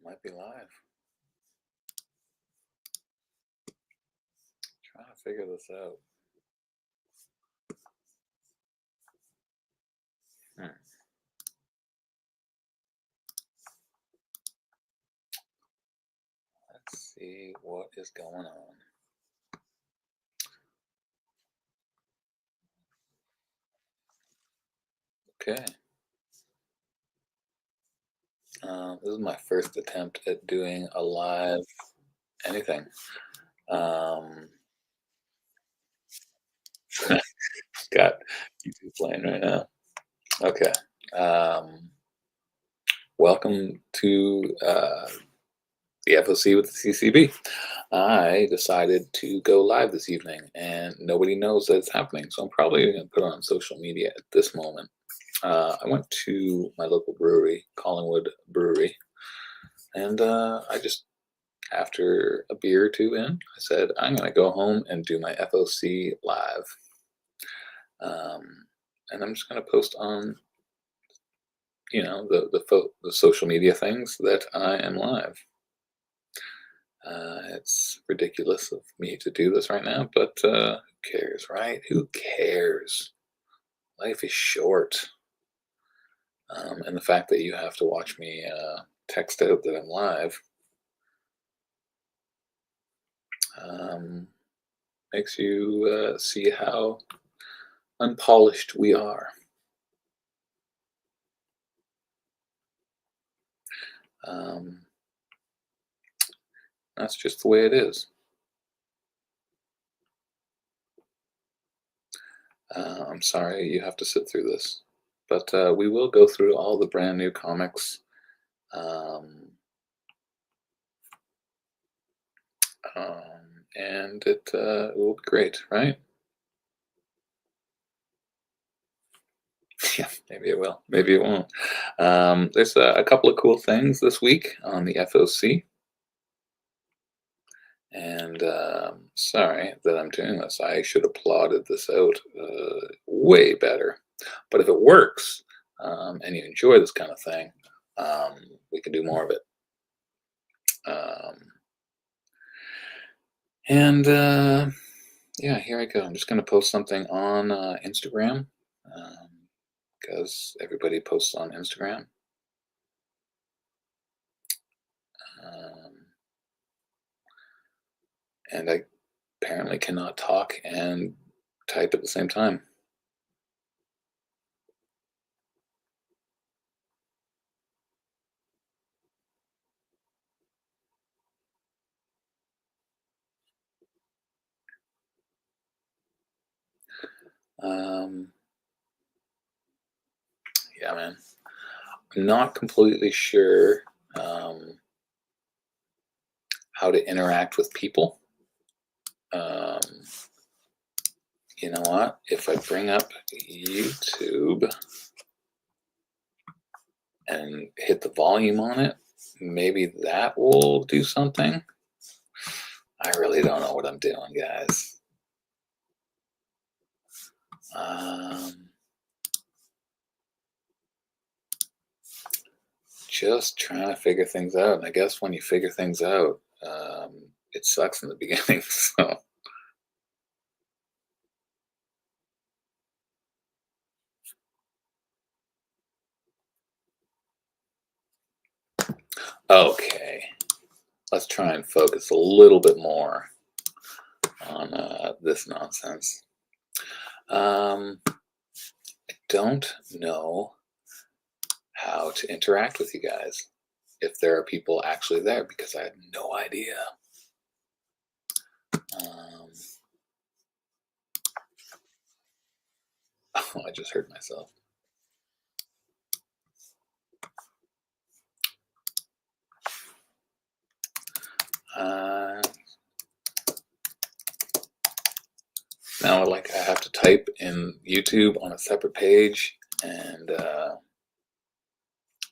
Might be live. Trying to figure this out. Let's see what is going on. Okay. This is my first attempt at doing a live anything. Got YouTube playing right now. Okay. Welcome to the FOC with the CCB. I decided to go live this evening, and nobody knows that it's happening, so I'm probably going to put it on social media at this moment. I went to my local brewery, Collingwood Brewery, and I just, after a beer or two in, I said, I'm going to go home and do my FOC live. And I'm just going to post on, the social media things that I am live. It's ridiculous of me to do this right now, but who cares, right? Who cares? Life is short. And the fact that you have to watch me text out that I'm live makes you see how unpolished we are. That's just the way it is. I'm sorry you have to sit through this, but we will go through all the brand new comics. And it will be great, right? Yeah, maybe it will. Maybe it won't. There's a couple of cool things this week on the FOC. And sorry that I'm doing this. I should have plotted this out way better. But if it works and you enjoy this kind of thing, we can do more of it. Yeah, here I go. I'm just going to post something on Instagram because everybody posts on Instagram. And I apparently cannot talk and type at the same time. Yeah, man. I'm not completely sure how to interact with people. You know what? If I bring up YouTube and hit the volume on it, maybe that will do something. I really don't know what I'm doing, guys. Just trying to figure things out. And I guess when you figure things out, it sucks in the beginning. So. Okay, let's try and focus a little bit more on this nonsense. I don't know how to interact with you guys if there are people actually there, because I have no idea. Oh, I just heard myself. Now, like, I have to type in YouTube on a separate page, and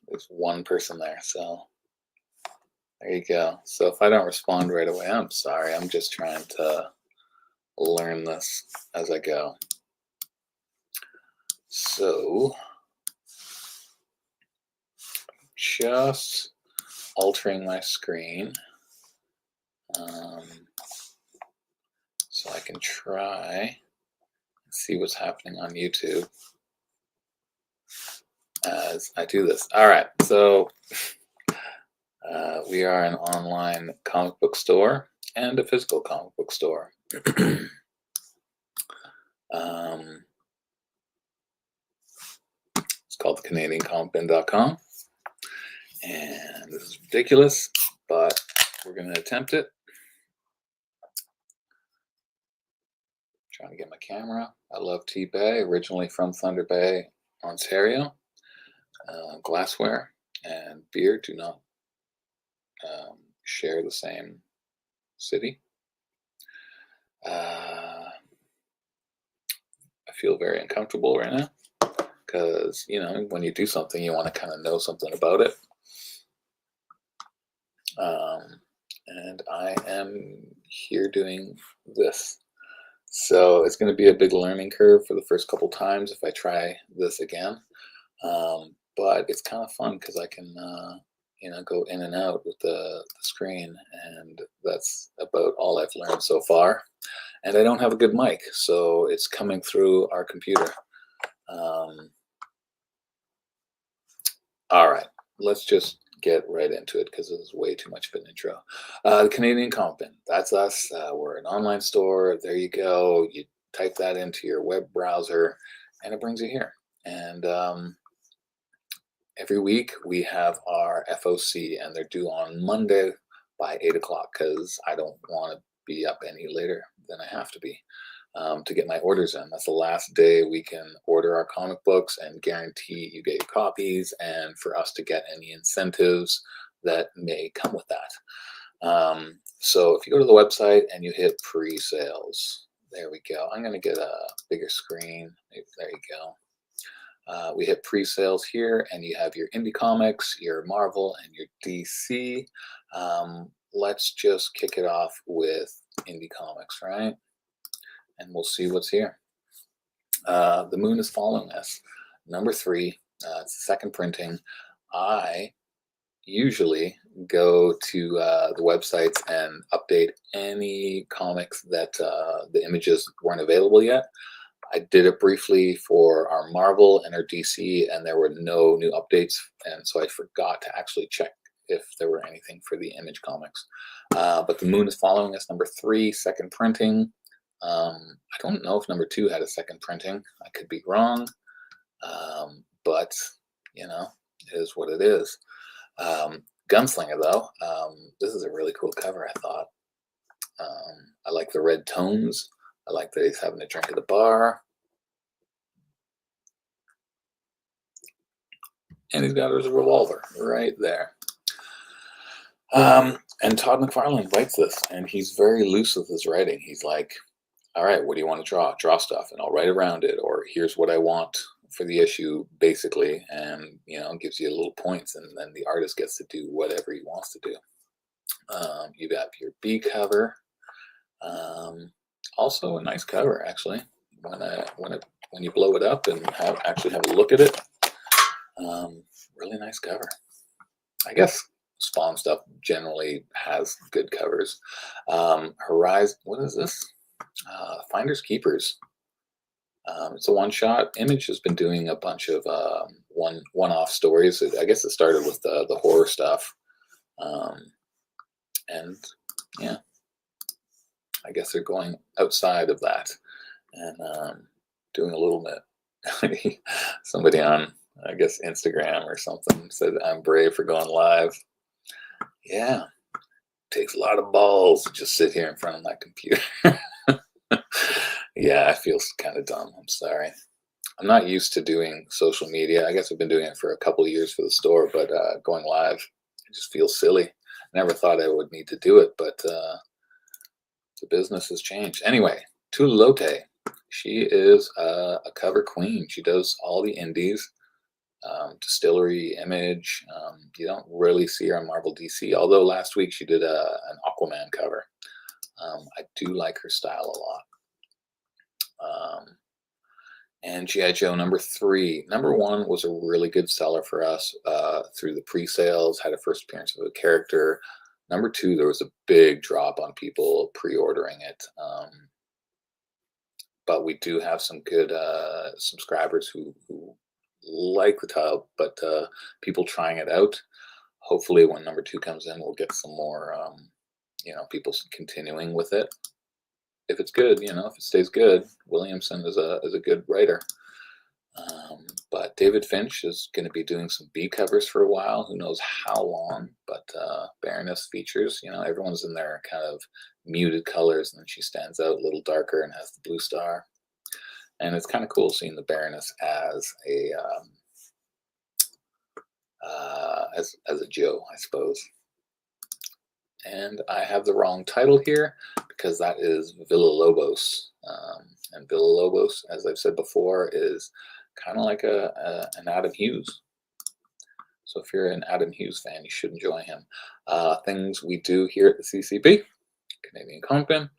there's one person there, so there you go. So if I don't respond right away, I'm sorry. I'm just trying to learn this as I go. So just altering my screen so I can try and see what's happening on YouTube as I do this. All right, so we are an online comic book store and a physical comic book store. It's called the CanadianComicBin.com, and this is ridiculous, but we're going to attempt it. Trying to get my camera. I love T-Bay, originally from Thunder Bay, Ontario. Glassware and beer do not share the same city. I feel very uncomfortable right now because, you know, when you do something, you want to kind of know something about it. And I am here doing this. So it's going to be a big learning curve for the first couple times if I try this again. But it's kind of fun because I can, you know, go in and out with the screen, and that's about all I've learned so far. And I don't have a good mic, so it's coming through our computer. All right, let's just get right into it because this is way too much of an intro. The Canadian Comic Bin, that's us. We're an online store. There you go. You type that into your web browser, and it brings you here. And every week we have our FOC, and they're due on Monday by 8 o'clock because I don't want to be up any later than I have to be to get my orders in. That's the last day we can order our comic books and guarantee you get your copies, and for us to get any incentives that may come with that. So if you go to the website and you hit pre-sales, there we go. I'm going to get a bigger screen. There you go. We hit pre-sales here, and you have your indie comics, your Marvel, and your DC. Let's just kick it off with indie comics, right? And we'll see what's here. The Moon is Following Us, number 3. It's the second printing. I usually go to the websites and update any comics that the images weren't available yet. I did it briefly for our Marvel and our DC, and there were no new updates, and so I forgot to actually check if there were anything for the Image comics. But The Moon is Following Us, number 3, second printing. I don't know if number 2 had a second printing. I could be wrong, but you know, it is what it is. Gunslinger, though, this is a really cool cover, I thought. I like the red tones. I like that he's having a drink at the bar. And he's got his revolver right there. And Todd McFarlane writes this, and he's very loose with his writing. He's like, all right, what do you want to draw? Draw stuff, and I'll write around it. Or here's what I want for the issue, basically. And, you know, gives you little points, and then the artist gets to do whatever he wants to do. You got your B cover. Also a nice cover, actually. When you blow it up and actually have a look at it, really nice cover. I guess Spawn stuff generally has good covers. Horizon, what is this? Finders Keepers. It's a one-shot. Image has been doing a bunch of one-off stories. I guess it started with the horror stuff, and yeah, I guess they're going outside of that and doing a little bit. Somebody on, I guess, Instagram or something said, I'm brave for going live. Yeah, takes a lot of balls to just sit here in front of my computer. Yeah, I feel kind of dumb. I'm sorry. I'm not used to doing social media. I guess I've been doing it for a couple of years for the store, but going live, it just feels silly. Never thought I would need to do it, but the business has changed. Anyway, Tula Lote, she is a cover queen. She does all the indies, Distillery, Image. You don't really see her on Marvel DC, although last week she did an Aquaman cover. I do like her style a lot. And G.I. Joe number 3. Number 1 was a really good seller for us through the pre-sales, had a first appearance of a character. Number 2, there was a big drop on people pre-ordering it. But we do have some good subscribers who like the title, but people trying it out. Hopefully when number 2 comes in, we'll get some more, people continuing with it. If it's good, if it stays good, Williamson is a good writer. But David Finch is going to be doing some B covers for a while. Who knows how long? But Baroness features, everyone's in their kind of muted colors, and then she stands out a little darker and has the blue star. And it's kind of cool seeing the Baroness as a as a Joe, I suppose. And I have the wrong title here because that is Villa-Lobos. And Villa-Lobos, as I've said before, is kind of like an Adam Hughes. So if you're an Adam Hughes fan, you should enjoy him. Things we do here at the CCB, Canadian Comic Book,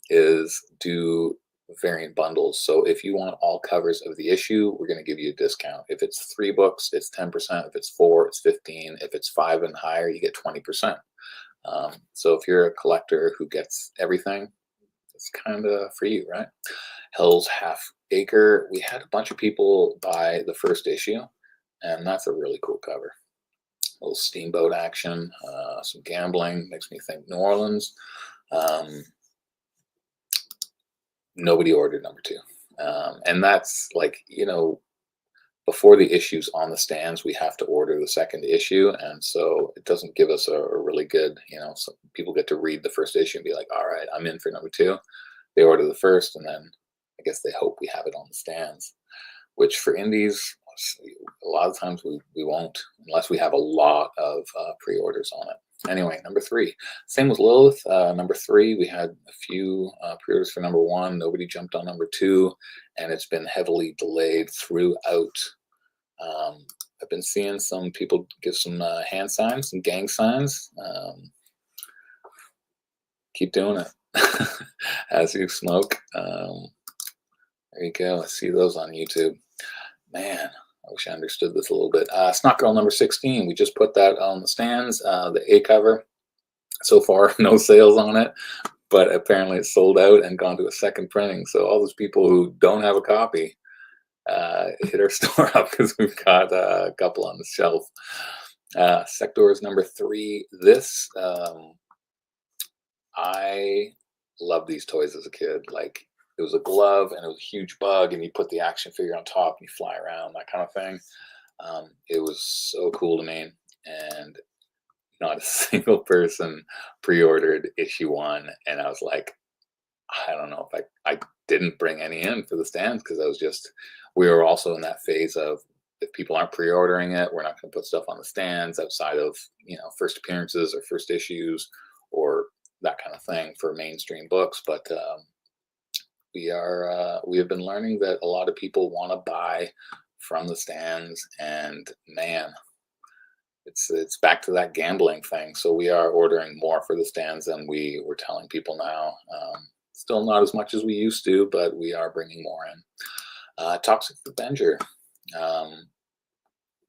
is do variant bundles. So if you want all covers of the issue, we're going to give you a discount. If it's 3 books, it's 10%. If it's 4, it's 15. If it's 5 and higher, you get 20%. So if you're a collector who gets everything, it's kind of for you, right? Hell's Half Acre. We had a bunch of people buy the first issue, and that's a really cool cover. A little steamboat action, some gambling, makes me think New Orleans. Nobody ordered number 2. And that's like, before the issue's on the stands, we have to order the second issue. And so it doesn't give us a really good, so people get to read the first issue and be like, all right, I'm in for number 2. They order the first, and then I guess they hope we have it on the stands, which for indies, a lot of times we won't, unless we have a lot of pre-orders on it. Anyway, number 3. Same with Lilith. Number 3, we had a few pre-orders for number 1. Nobody jumped on number 2, and it's been heavily delayed throughout. I've been seeing some people give some hand signs, some gang signs. Keep doing it as you smoke. There you go. I see those on YouTube. Man, I wish I understood this a little bit. Snot Girl number 16. We just put that on the stands. The A cover. So far, no sales on it, but apparently it's sold out and gone to a second printing. So all those people who don't have a copy, hit our store up because we've got a couple on the shelf. Sectors number 3. This, I loved these toys as a kid. Like, it was a glove and it was a huge bug, and you put the action figure on top and you fly around, that kind of thing. It was so cool to me, and not a single person pre-ordered issue 1, and I was like, I don't know if I didn't bring any in for the stands because we were also in that phase of, if people aren't pre-ordering it, we're not going to put stuff on the stands outside of, first appearances or first issues or that kind of thing for mainstream books. But we have been learning that a lot of people want to buy from the stands, and man, it's back to that gambling thing. So we are ordering more for the stands than we were telling people now. Still not as much as we used to, but we are bringing more in. Toxic Avenger.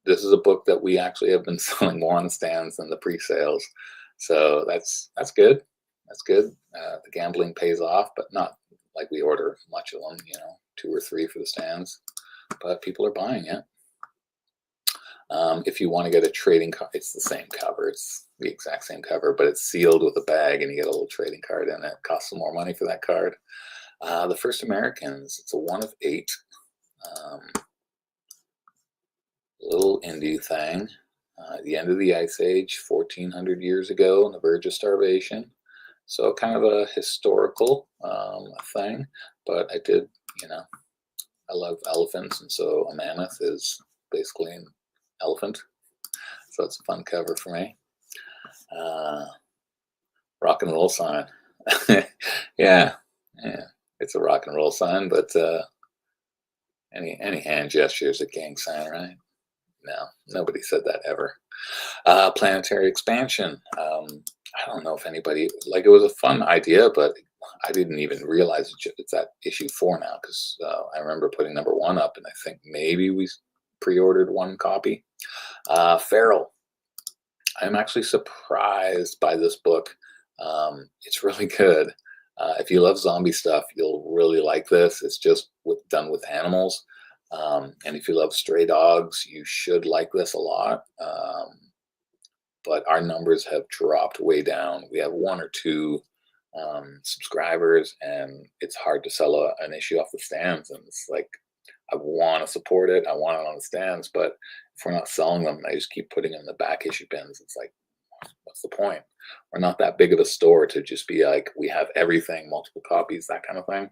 This is a book that we actually have been selling more on the stands than the pre-sales. So that's good. That's good. The gambling pays off, but not like we order much of them, 2 or 3 for the stands, but people are buying it. If you want to get a trading card, it's the same cover. It's the exact same cover, but it's sealed with a bag, and you get a little trading card in it. It costs some more money for that card. The First Americans. It's a 1 of 8. Little indie thing. The end of the Ice Age, 1400 years ago, on the verge of starvation. So kind of a historical thing, but I did, I love elephants, and so a mammoth is basically an elephant. So it's a fun cover for me. Rock and roll sign. yeah, it's a rock and roll sign, but any hand gesture is a gang sign, right? No, nobody said that ever. Planetary expansion. I don't know if anybody, it was a fun idea, but I didn't even realize it's at issue 4 now, because I remember putting number 1 up, and I think maybe we pre-ordered 1 copy. Feral. I'm actually surprised by this book. It's really good. If you love zombie stuff, you'll really like this. It's just done with animals. And if you love stray dogs, you should like this a lot. But our numbers have dropped way down. We have 1 or 2 subscribers, and it's hard to sell an issue off the stands. And it's like, I want to support it. I want it on the stands, but if we're not selling them, I just keep putting them in the back issue bins. It's like, what's the point? We're not that big of a store to just be like, we have everything, multiple copies, that kind of thing.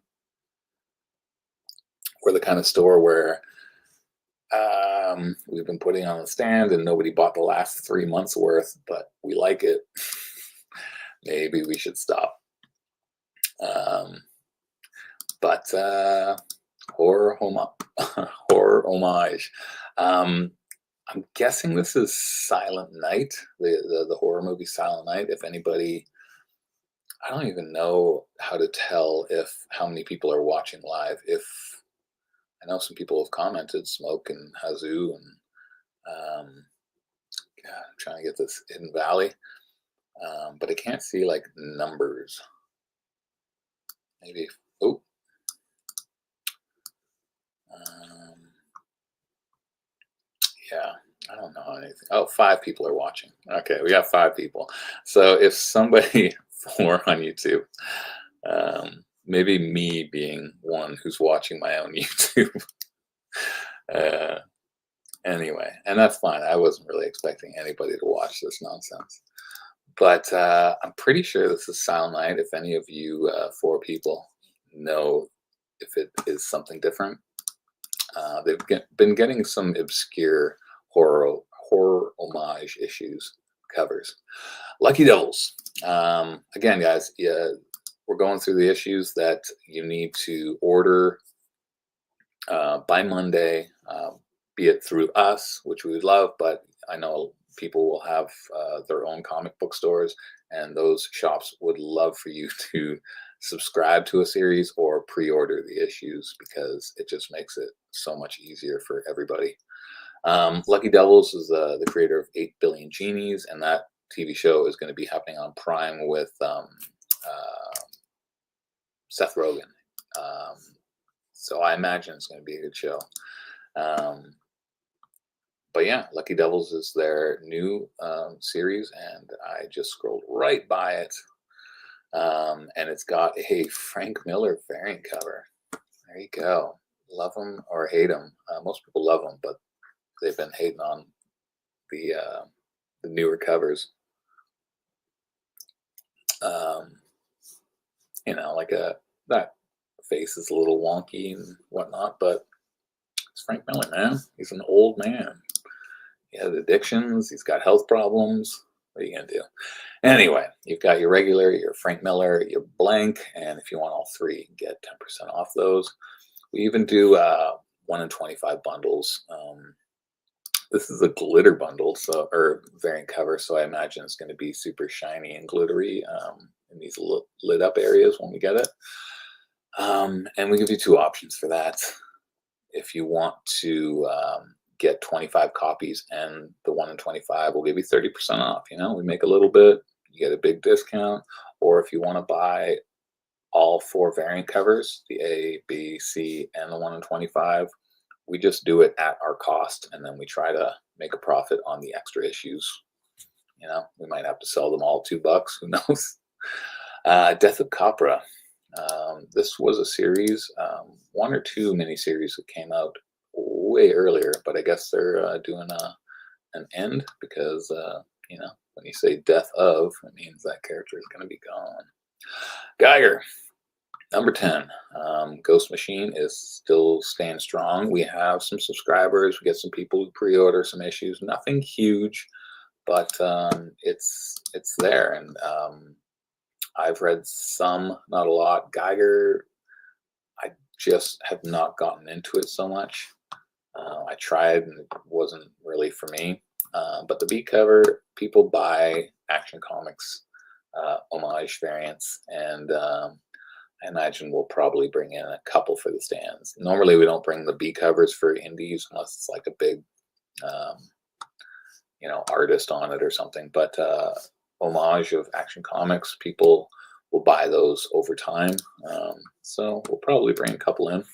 We're the kind of store where we've been putting on the stand and nobody bought the last 3 months worth, but we like it. Maybe we should stop. But horror homage. I'm guessing this is Silent Night, the horror movie Silent Night. If anybody, I don't even know how to tell how many people are watching live. If I know some people have commented, Smoke and Hazoo, and God, I'm trying to get this Hidden Valley, but I can't see like numbers. Maybe, oh. Yeah, I don't know anything. Oh, 5 people are watching. Okay, we got 5 people. So if somebody, 4 on YouTube, maybe me being one who's watching my own YouTube. Anyway, and that's fine. I wasn't really expecting anybody to watch this nonsense. But I'm pretty sure this is Silent Night. If any of you 4 people know if it is something different. They've been getting some obscure horror homage issues covers. Lucky Devils. Again, guys, yeah, we're going through the issues that you need to order by Monday, be it through us, which we would love, but I know people will have their own comic book stores, and those shops would love for you to subscribe to a series or pre-order the issues, because it just makes it so much easier for everybody. Lucky Devils is the creator of 8 Billion Genies, and that TV show is going to be happening on Prime with Seth Rogen. So I imagine it's going to be a good show. But yeah, Lucky Devils is their new series, and I just scrolled right by it. And it's got a Frank Miller variant cover. There you go. Love them or hate them. Most people love them, but they've been hating on the newer covers. You know, like that face is a little wonky and whatnot, but it's Frank Miller, man. He's an old man. He has addictions. He's got health problems. What are you gonna do? Anyway, you've got your regular, your Frank Miller, your blank, and if you want all 3, you can get 10% off those. We even do 1 in 25 bundles. This is a glitter bundle, so, or variant cover, so I imagine it's going to be super shiny and glittery in these lit up areas when we get it. And we give you 2 options for that. If you want to get 25 copies and the 1 in 25, we'll give you 30% off. You know, we make a little bit, you get a big discount. Or if you want to buy all 4 variant covers, the A, B, C, and the 1 in 25, we just do it at our cost, and then we try to make a profit on the extra issues. You know, we might have to sell them all $2, who knows. Death of Capra. This was a series, 1 or 2 miniseries that came out way earlier, but I guess they're doing an end, because you know, when you say death of, it means that character is going to be gone. Geiger, number 10. Ghost Machine is still staying strong. We have some subscribers. We get some people who pre-order some issues. Nothing huge, but it's there, and I've read some, not a lot. Geiger, I just have not gotten into it so much. I tried, and it wasn't really for me. But the beat cover, people buy Action Comics homage variants, and I imagine we'll probably bring in a couple for the stands. Normally, we don't bring the B covers for indies unless it's like a big, um, artist on it or something. But homage of Action Comics, people will buy those over time. So we'll probably bring a couple in.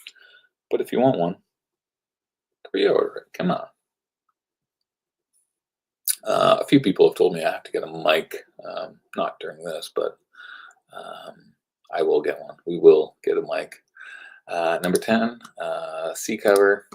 But if you want one, pre-order it. Come on. A few people have told me I have to get a mic, not during this, but I will get one. We will get a mic. Number 10, C cover,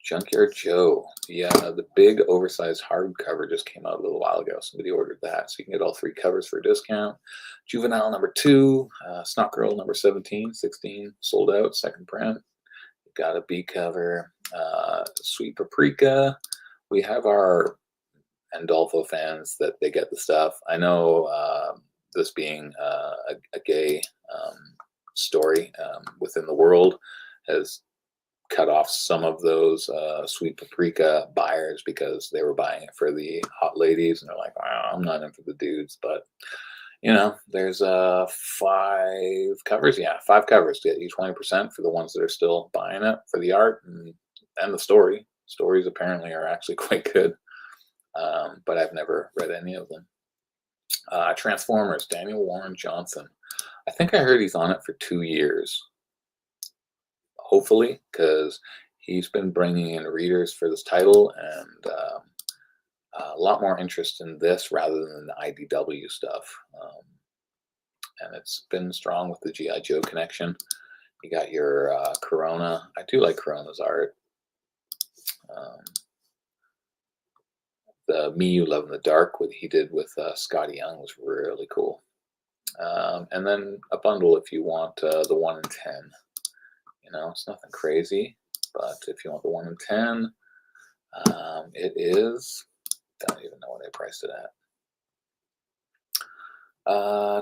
Junkyard Joe. The big oversized hardcover just came out a little while ago. Somebody ordered that, so you can get all 3 covers for a discount. Juvenile number 2, Snot Girl number 17, 16, sold out, second print. Got a B cover, Sweet Paprika. We have our Andolfo fans that they get the stuff. I know this being a gay story within the world has cut off some of those Sweet Paprika buyers because they were buying it for the hot ladies, and they're like, wow, I'm not in for the dudes. But there's 5 covers. 5 covers to get you 20% for the ones that are still buying it for the art and the story. Stories apparently are actually quite good, but I've never read any of them. Transformers, Daniel Warren Johnson. I think I heard he's on it for 2 years. Hopefully, because he's been bringing in readers for this title, and a lot more interest in this rather than the IDW stuff. And it's been strong with the G.I. Joe connection. You got your Corona. I do like Corona's art. The Me You Love in the Dark, what he did with Scotty Young, was really cool. And then a bundle if you want the 1 in 10. It's nothing crazy, but if you want the 1 in 10, it is, don't even know what I priced it at.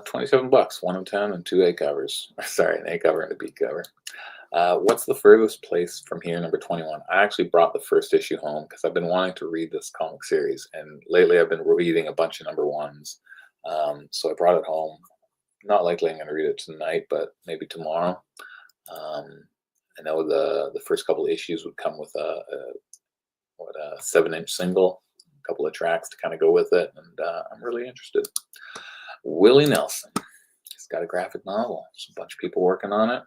$27, 1 in 10 and 2 A covers. Sorry, an A cover and a B cover. What's the furthest place from here? Number 21. I actually brought the first issue home because I've been wanting to read this comic series, and lately I've been reading a bunch of number 1s. So I brought it home. Not likely I'm going to read it tonight, but maybe tomorrow. I know the first couple of issues would come with a 7-inch single, a couple of tracks to kind of go with it, and I'm really interested. Willie Nelson. He's got a graphic novel. There's a bunch of people working on it.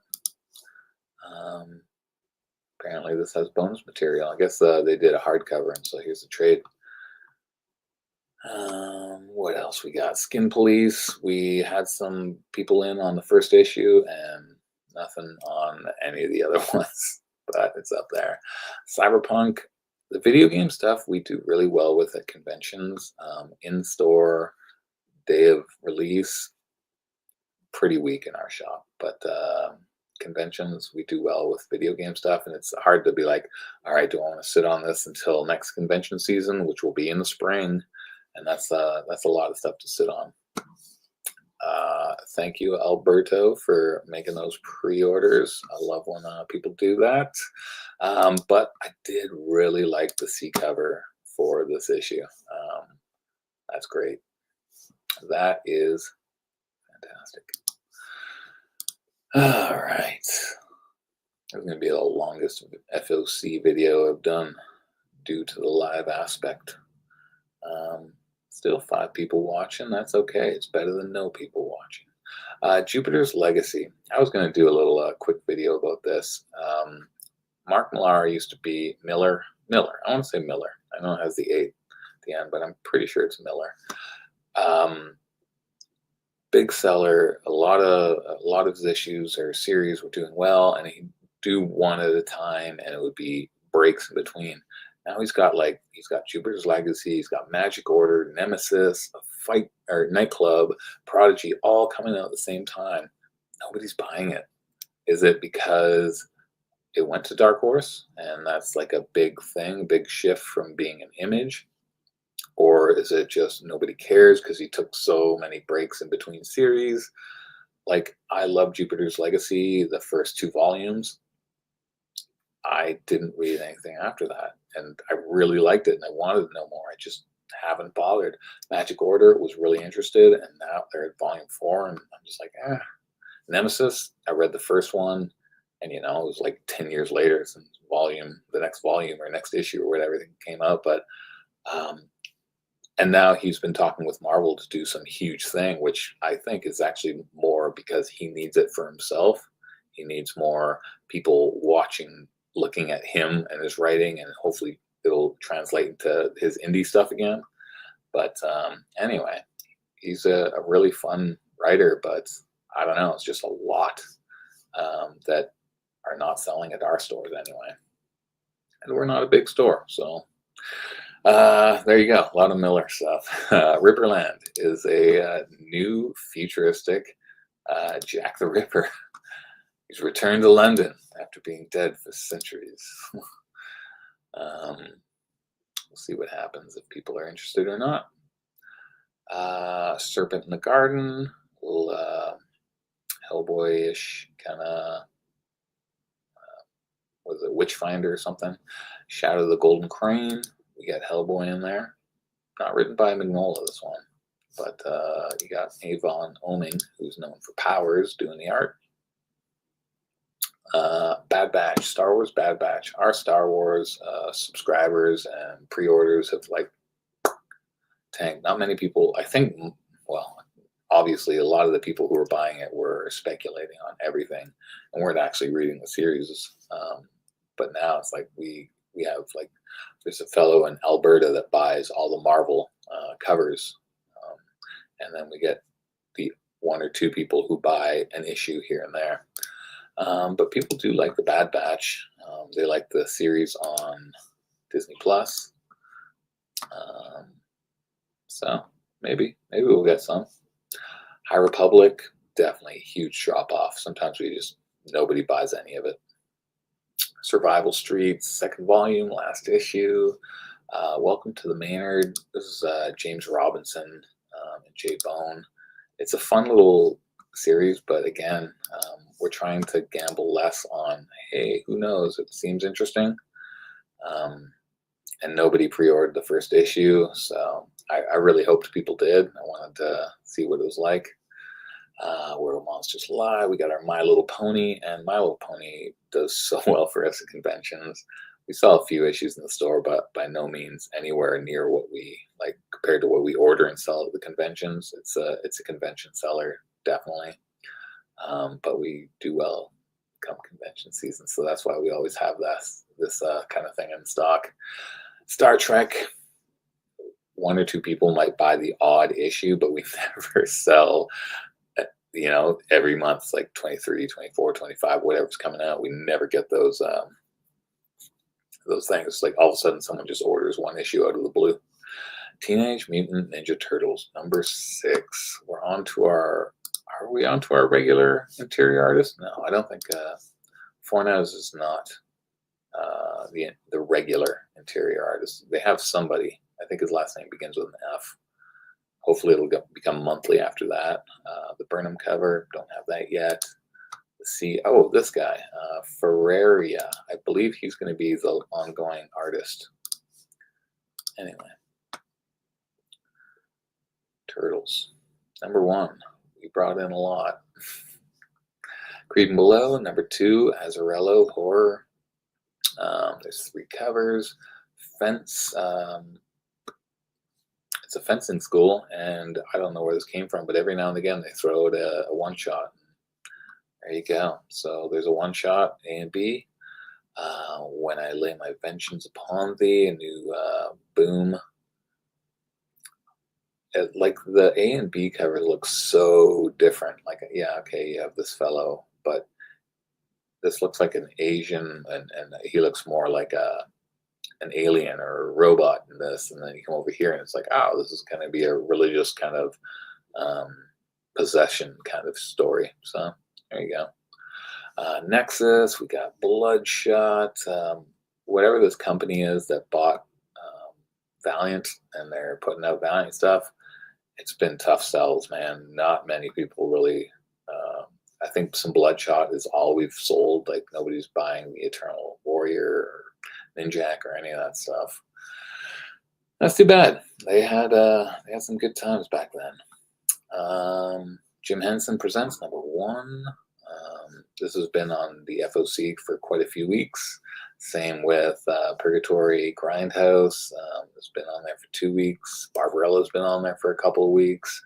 Apparently this has bonus material. I guess they did a hardcover, and so here's the trade. What else we got? Skin Police. We had some people in on the first issue, and nothing on any of the other ones, but it's up there. Cyberpunk. The video game stuff we do really well with at conventions. In-store, day of release, pretty weak in our shop, but conventions we do well with video game stuff, and it's hard to be like, all right, do I want to sit on this until next convention season, which will be in the spring? And that's a lot of stuff to sit on. Thank you, Alberto, for making those pre-orders. I love when people do that. But I did really like the C cover for this issue. That's great. That is fantastic. All right. This is going to be the longest FOC video I've done due to the live aspect. Still 5 people watching. That's okay. It's better than no people watching. Jupiter's Legacy. I was going to do a little quick video about this. Mark Millar used to be Miller. I want to say Miller. I know it has the 8 at the end, but I'm pretty sure it's Miller. Big seller. A lot of his issues or series were doing well, and he'd do one at a time, and it would be breaks in between. Now he's got Jupiter's Legacy, he's got Magic Order, Nemesis, Nightclub, Prodigy, all coming out at the same time. Nobody's buying it. Is it because it went to Dark Horse and that's like a big thing, big shift from being an Image? Or is it just nobody cares because he took so many breaks in between series? Like, I love Jupiter's Legacy, the first 2 volumes. I didn't read anything after that, and I really liked it, and I wanted to know more. I just haven't bothered. Magic Order was really interested, and now they're at volume 4, and I'm just like, ah. Nemesis, I read the first one, and it was like 10 years later since the next volume or next issue or whatever came out. But um, and now he's been talking with Marvel to do some huge thing, which I think is actually more because he needs it for himself. He needs more people watching, looking at him and his writing, and hopefully it'll translate into his indie stuff again. But anyway, he's a really fun writer, but I don't know, it's just a lot that are not selling at our stores anyway. And we're not a big store, so there you go. A lot of Miller stuff. Ripperland is a new futuristic Jack the Ripper. He's returned to London after being dead for centuries. We'll see what happens if people are interested or not. Serpent in the Garden, little Hellboy-ish kind of, was it Witchfinder or something? Shadow of the Golden Crane. We got Hellboy in there. Not written by Mignola, this one. But you got Avon Oeming, who's known for Powers, doing the art. Bad Batch, Star Wars Bad Batch. Our Star Wars subscribers and pre-orders have tanked. Not many people, I think, well, obviously a lot of the people who were buying it were speculating on everything and weren't actually reading the series. But now it's like we have there's a fellow in Alberta that buys all the Marvel covers, and then we get the one or two people who buy an issue here and there. But people do like the Bad Batch. They like the series on Disney Plus. So maybe we'll get some. High Republic, definitely a huge drop off. Sometimes nobody buys any of it. Survival Streets, second volume, last issue. Welcome to the Maynard. This is James Robinson and Jay Bone. It's a fun little series, but again, we're trying to gamble less on, hey, who knows? It seems interesting. And nobody pre-ordered the first issue, so I really hoped people did. I wanted to see what it was like. Where Monsters Lie. We got our My Little Pony, and My Little Pony does so well for us at conventions. We saw a few issues in the store, but by no means anywhere near what we like compared to what we order and sell at the conventions. It's a convention seller, definitely. But we do well come convention season, so that's why we always have this kind of thing in stock. Star Trek. One or two people might buy the odd issue, but we never sell. Every month, it's like 23, 24, 25, whatever's coming out. We never get those things. Like all of a sudden someone just orders one issue out of the blue. Teenage Mutant Ninja Turtles, number 6. Are we on to our regular interior artist? No, I don't think Fornez is not the regular interior artist. They have somebody. I think his last name begins with an F. Hopefully it'll become monthly after that. The Burnham cover, don't have that yet. This guy, Ferreria. I believe he's going to be the ongoing artist. Anyway. Turtles. Number 1. We brought in a lot. Creed and Below. Number 2, Azarello, horror. There's 3 covers. Fence. It's a fencing school, and I don't know where this came from, but every now and again they throw out a one-shot. There you go. So there's a one-shot, A and B. When I Lay My Vengeance Upon Thee, a new Boom. The A and B cover looks so different. You have this fellow, but this looks like an Asian, and he looks more like an alien or a robot in this, and then you come over here and it's like, oh, this is going to be a religious kind of possession kind of story. So there you go. Nexus, we got Bloodshot, whatever this company is that bought Valiant, and they're putting out Valiant stuff. It's been tough sells, man. Not many people really. I think some Bloodshot is all we've sold. Like nobody's buying the Eternal Warrior or Ninjak or any of that stuff. That's too bad. They had some good times back then. Jim Henson Presents #1. This has been on the FOC for quite a few weeks. Same with Purgatory Grindhouse. It's been on there for 2 weeks. Barbarella's been on there for a couple of weeks.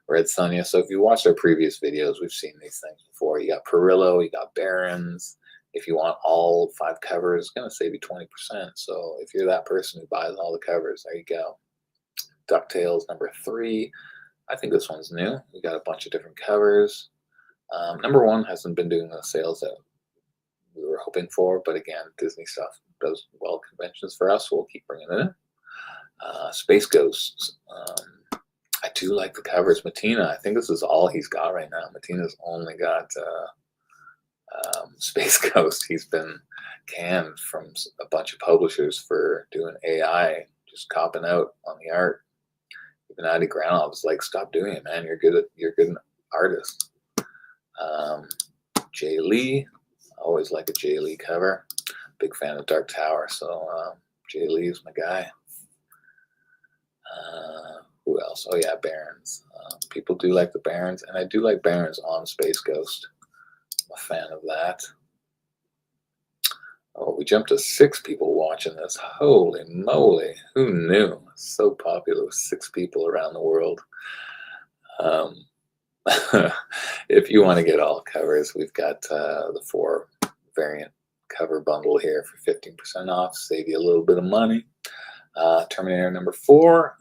Red Sonja. So if you watched our previous videos, we've seen these things before. You got Perillo, you got Barons. If you want all 5 covers, it's going to save you 20%. So if you're that person who buys all the covers, there you go. DuckTales #3. I think this one's new. We got a bunch of different covers. #1 hasn't been doing the sales that we were hoping for, but again, Disney stuff does well at conventions for us, so we'll keep bringing it in. Space Ghosts. I do like the covers. Matina, I think this is all he's got right now. Matina's only got Space Ghost. He's been canned from a bunch of publishers for doing AI, just copping out on the art. Even Adi Granov was like, "Stop doing it, man. You're good artist." Jay Lee, always like a Jay Lee cover. Big fan of Dark Tower, so Jay Lee is my guy. Who else? Oh yeah, Barons. People do like the Barons, and I do like Barons on Space Ghost. I'm a fan of that. Oh, we jumped to 6 people watching this. Holy moly, who knew? So popular with 6 people around the world. If you want to get all covers, we've got the 4 variant cover bundle here for 15% off. Save you a little bit of money. Terminator #4.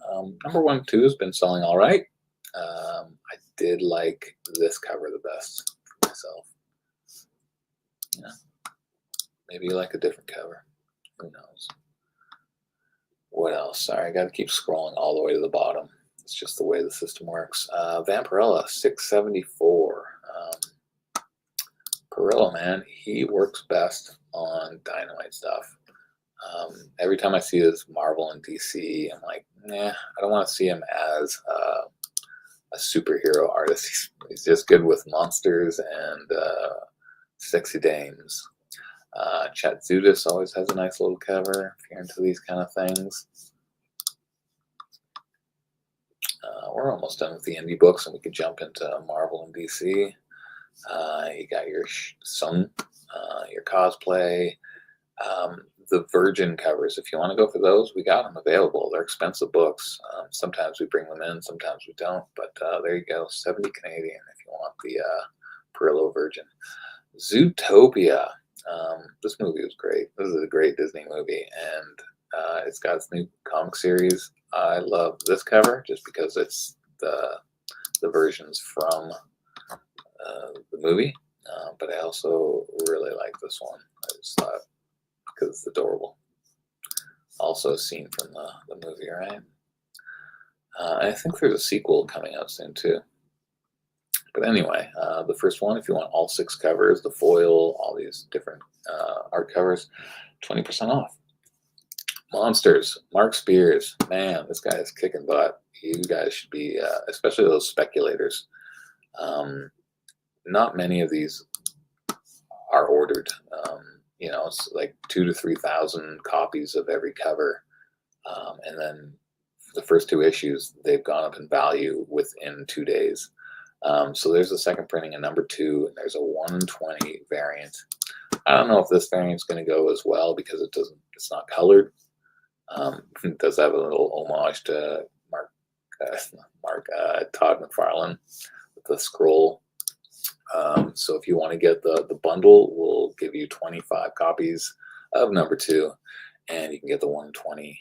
#1, 2 has been selling all right. I did like this cover the best for myself. Yeah. Maybe you like a different cover. Who knows? What else? Sorry, I got to keep scrolling all the way to the bottom. It's just the way the system works. Vampirella, 674. Perillo, man, he works best on Dynamite stuff. Every time I see this Marvel and DC, I'm like, nah, I don't want to see him as a superhero artist. He's just good with monsters and sexy dames. Chat Zudis always has a nice little cover if you're into these kind of things. We're almost done with the indie books, and we could jump into Marvel and DC. You got your Sun, your cosplay, the Virgin covers. If you want to go for those, we got them available. They're expensive books. Sometimes we bring them in, sometimes we don't. But there you go, 70 Canadian if you want the Perillo Virgin. Zootopia. This movie was great. This is a great Disney movie, and it's got its new comic series. I love this cover just because it's the versions from the movie, but I also really like this one. I just thought because it's adorable. Also a scene from the movie, right? I think there's a sequel coming out soon too. But anyway, the first one, if you want all 6 covers, the foil, all these different art covers, 20% off. Monsters, Mark Spears. Man, this guy is kicking butt. You guys should be, especially those speculators. Not many of these are ordered. It's like 2,000 to 3,000 copies of every cover. And then for the first 2 issues, they've gone up in value within 2 days. So there's a second printing of #2, and there's a 120 variant. I don't know if this variant's going to go as well because it's not colored. It does have a little homage to Todd McFarlane with the scroll. So if you want to get the bundle, we'll give you 25 copies of #2, and you can get the 120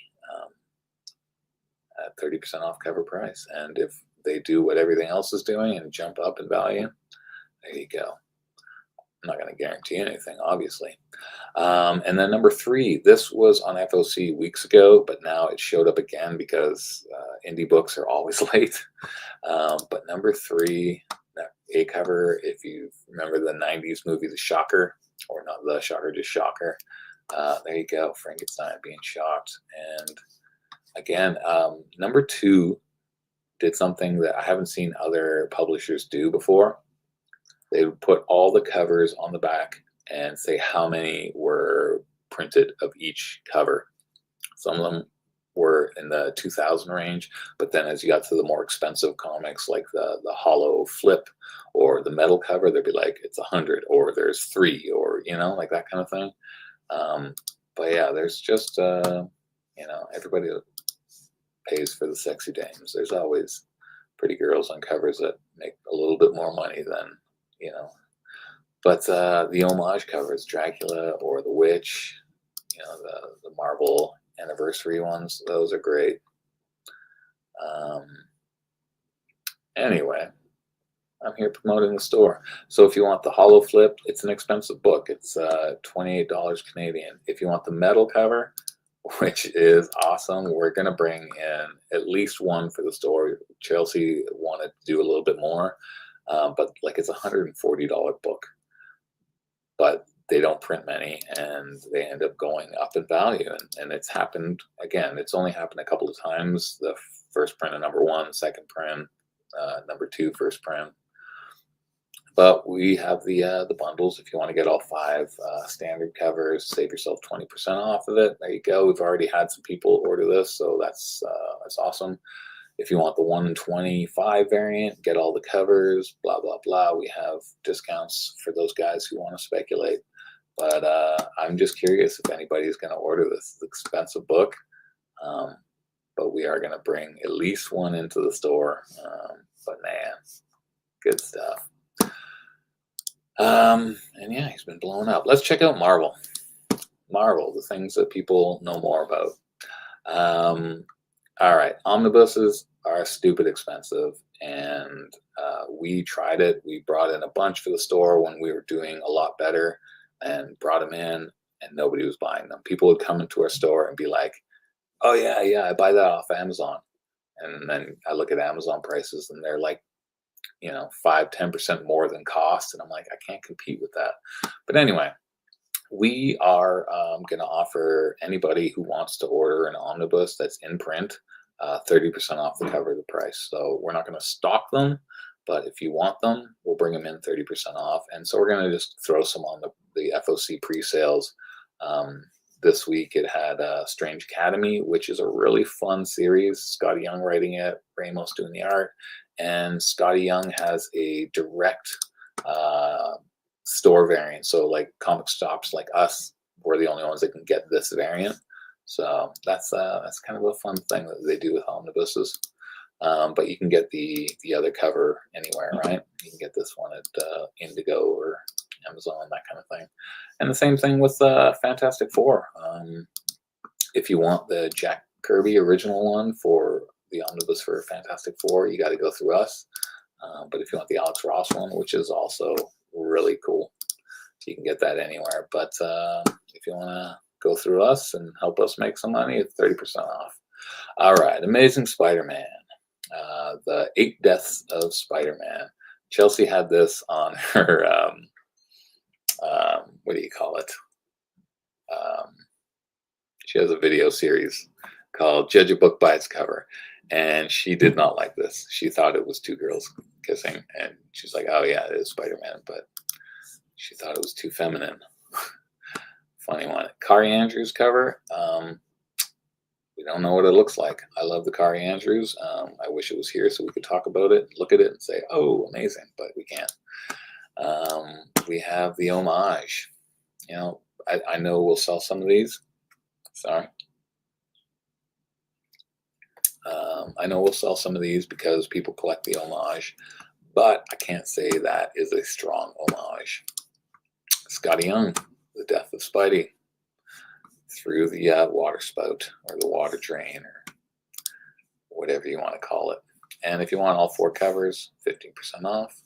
at 30% off cover price. And if they do what everything else is doing and jump up in value, there you go. I'm not going to guarantee anything, obviously. And then #3, this was on FOC weeks ago, but now it showed up again because indie books are always late. But #3, a cover, if you remember the 90s movie The Shocker, or not The Shocker, just Shocker. There you go, Frankenstein being shocked. And again, #2 did something that I haven't seen other publishers do before. They would put all the covers on the back and say how many were printed of each cover. Some of them were in the 2000 range, but then as you got to the more expensive comics like the hollow flip or the metal cover, they'd be like it's 100 or there's 3 or like that kind of thing. But yeah, there's just everybody pays for the sexy dames. There's always pretty girls on covers that make a little bit more money than you know. But the homage covers, Dracula or the Witch, the Marvel anniversary ones, those are great. Anyway, I'm here promoting the store. So if you want the hollow flip, it's an expensive book. It's $28 Canadian. If you want the metal cover, which is awesome, we're going to bring in at least one for the store. Chelsea wanted to do a little bit more, but like it's a $140 book. But they don't print many, and they end up going up in value. And it's happened again. It's only happened a couple of times. The first print of #1, second print, #2, first print. But we have the bundles. If you want to get all 5 standard covers, save yourself 20% off of it. There you go. We've already had some people order this, so that's awesome. If you want the 125 variant, get all the covers, blah, blah, blah. We have discounts for those guys who want to speculate. But I'm just curious if anybody's going to order this. It's an expensive book, but we are going to bring at least one into the store. But man, good stuff. And yeah, he's been blowing up. Let's check out Marvel. Marvel, the things that people know more about. All right, omnibuses are stupid expensive, and we tried it. We brought in a bunch for the store when we were doing a lot better, and brought them in, and nobody was buying them. People would come into our store and be like, "Oh yeah, I buy that off Amazon," and then I look at Amazon prices, and they're like, 5-10% more than cost, and I'm like, I can't compete with that. But anyway, we are going to offer anybody who wants to order an omnibus that's in print 30% off the cover of the price. So we're not going to stock them, but if you want them, we'll bring them in 30% off. And so we're going to just throw some on the FOC pre-sales. This week it had Strange Academy, which is a really fun series. Scotty Young writing it, Ramos doing the art, and Scotty Young has a direct store variant. So like comic shops like us, we're the only ones that can get this variant. So that's kind of a fun thing that they do with omnibuses. But you can get the other cover anywhere, right? You can get this one at Indigo or Amazon, that kind of thing. And the same thing with Fantastic Four. If you want the Jack Kirby original one for the omnibus for Fantastic Four, you got to go through us. But if you want the Alex Ross one, which is also really cool, you can get that anywhere. But if you want to go through us and help us make some money, it's 30% off. All right, Amazing Spider-Man. The 8 Deaths of Spider-Man. Chelsea had this on her, what do you call it? She has a video series called Judge a Book by Its Cover. And she did not like this. She thought it was 2 girls kissing. And she's like, oh yeah, it is Spider-Man. But she thought it was too feminine. Funny one. Kari Andrews cover. We don't know what it looks like. I love the Kari Andrews. I wish it was here so we could talk about it, look at it, and say, "Oh, amazing!" But we can't. We have the homage. I know we'll sell some of these. Sorry. I know we'll sell some of these because people collect the homage, but I can't say that is a strong homage. Scotty Young, The Death of Spidey, through the water spout or the water drain or whatever you want to call it. And if you want all 4 covers, 15% off.